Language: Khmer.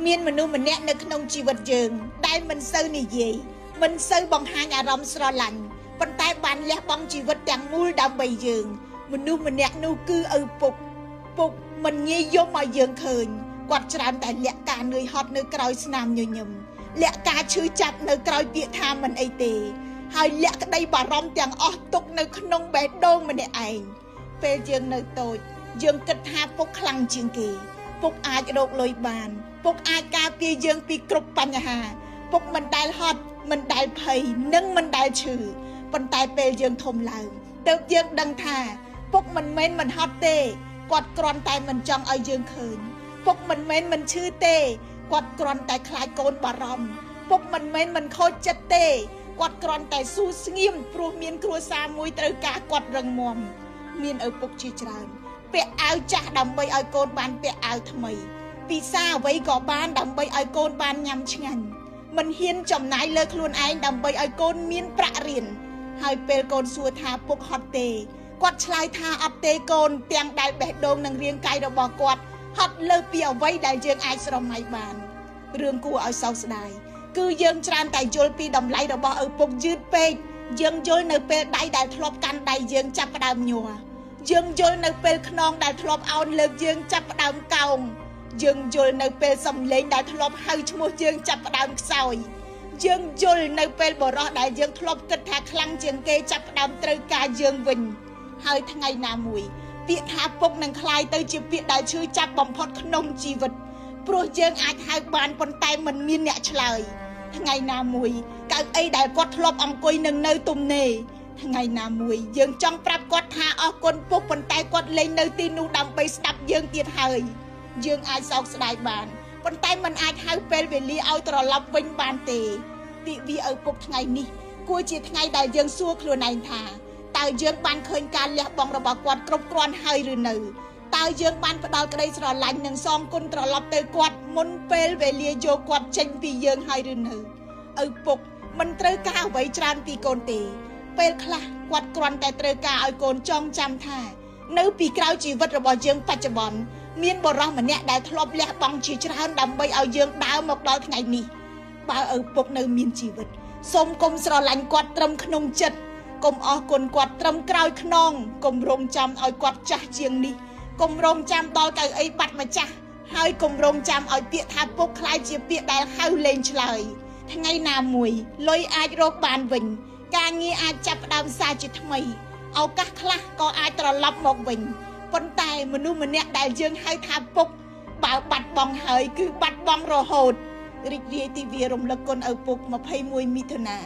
មានមនុស្សម្នាក់នៅក្នុងជីវិតយើងដែលមិនសូវនិយាយមិនសូវបង្ហាញអារម្មណ៍ស្រឡាញ់ប៉ុន្តែបានលះបង់ជីវិតទាំងមូលដើម្បីយើងមនុស្សម្នាក់នោះគឺឪពុកមិនងាយយំឲ្យយើងឃើញគាត់ច្រើនតែលាក់ការនឿយហត់នៅក្រោយស្នាមញញឹមលាក់ការឈឺចាប់នៅក្រោយពាក្យថាមិនអីទេហើយលាក់ក្តីបារម្ភទាំងអស់ទុកនៅក្នុងបេះដូងម្នាក់ឯងពេលយើងនៅតូចយើងគិតថាពុកខ្លាំងជាងគេពុកអាចរកលុយបានពុកអាចការពារយើងពីគ្រប់បញ្ហាពុកមិនដែលហត់មិនដែលភ័យនិងមិនដែលឈឺប៉ុន្តែពេលយើងធំឡើងទើបយើងដឹងថាពុកមិនមែនមិនហត់ទេគាត់គ្រាន់តែមិនចង់ឲ្យយើងឃើញពុកមិនមែនមិនឈឺទេគាត់គ្រាន់តែខ្លាចកូនបារម្ភពុកមិនមែនមិនខូចចិត្តទេគាត់គ្រាន់តែស៊ូស្ងៀមព្រោះមានគ្រួសារមួយត្រូវការគាត់រឹងមាំមានឪពុកជាច្រើនពាក់អាវចាស់ដើម្បីឲ្យកូនបានពាក់អាវថ្មីពិសាអ្វីក៏បានដើម្បីឲ្យកូនបានញ៉ាំឆ្ងាញ់មិនហ៊ានចំណាយលើខ្លួនឯងដើម្បីឲ្យកូនមានប្រាក់រៀនហើយពេលកូនសួរថាពុកហត់ទេគាត់ឆ្លើយថាអត់ទេកូនទាំងដែលបេះដូងនិងរាងកាយរបស់គាត់ហត់លើសពីអ្វីដែលយើងអាចស្រមៃបានរឿងគួរឲ្យសោកស្ដាយគឺយើងច្រើនតែយល់ពីតម្លៃរបស់ឪពុកយឺតពេកយើងយល់នៅពេលដៃដែលធ្លាប់កាន់ដៃយើងចាប់ផ្ដើមញ័រយើងយល់នៅពេលខ្នងដែលធ្លាប់អោនលើកយើងចាប់ផ្ដើមកោងយើងយល់នៅពេលសំឡេងដែលធ្លាប់ហៅឈ្មោះយើងចាប់ផ្ដើមខ្សោយយើងយល់នៅពេលបរោះដែលយើងធ្លាប់គិតថាខ្លាំងជាងគេចាប់ផ្ដើមត្រូវការយើងវិញហើយថ្ងៃណាមួយពាក្យថាពុកនឹងคล้ายទៅជាពាក្យដែលឈឺចាប់បំផុតក្នុងជីវិតព្រោះយើងអាចហៅបានប៉ុន្តែមិនមានអ្នកឆ្លើយថ្ងៃណាមួយកៅអីដែលគាត់ធ្លាប់អង្គុយនឹងនៅទំនេរថ្ងៃណាមួយយើងចង់ប្រាប់គាត់ថាអរគុណពុកប៉ុន្តែគាត់លែងនៅទីនោះដើម្បីស្ដាប់យើងទៀតហើយយើងអាចសោកស្ដាយបានប៉ុន្តែមិនអាចហៅពេលវេលាឲ្យត្រឡប់វិញបានទេទិវាឪពុកថ្ងៃនេះគួរជាថ្ងៃដែលយើងសួរខ្លួនឯងថាតើយើងបានឃើញការលះបង់របស់គាត់គ្រប់គ្រាន់ហើយឬនៅតើយើងបានផ្ដល់ក្តីស្រឡាញ់និងសងគុណត្រឡប់ទៅគាត់មុនពេលវេលាយកគាត់ចេញពីយើងហើយឬនៅឪពុកមិនត្រូវការអ្វីច្រើនពីកូនទេពេលខ្លះគាត់គ្រាន់តែត្រូវការឲ្យកូនចងចាំថានៅពីក្រោយជីវិតរបស់យើងបច្ចុប្បន្នមានបុរសម្នាក់ដែលធ្លាប់លះបង់ជាច្រើនដើម្បីឲ្យយើងដើរមកដល់ថ្ងៃនេះបើឪពុកនៅមានជីវិតសូមកុំស្រឡាញ់គាត់ត្រឹមក្នុងចិត្តកុំអរគុណគាត់ត្រឹមក្រោយខ្នងកុំរងចាំឲ្យគាត់ចាស់ជាងនេះកុំរងចាំដល់កៅអីបាត់ម្ចាស់ហើយកុំរងចាំឲ្យពាក្យថាពុកខ្លាយជាពាក្យដែលហៅលេងឆ្លើយថ្ងៃណាមួយលុយអាចរកបានវិញការងារអាចចាប់ផ្ដើមសារជាថ្មីឱកាសខ្លះក៏អាចត្រឡប់មកវិញប៉ុន្តែមនុស្សម្នាក់ដែលយើងហៅថាពុកបើបាត់បង់ហើយគឺបាត់បង់រហូតរីករាយទិវារំលឹកគុណឪពុក21មិថុនា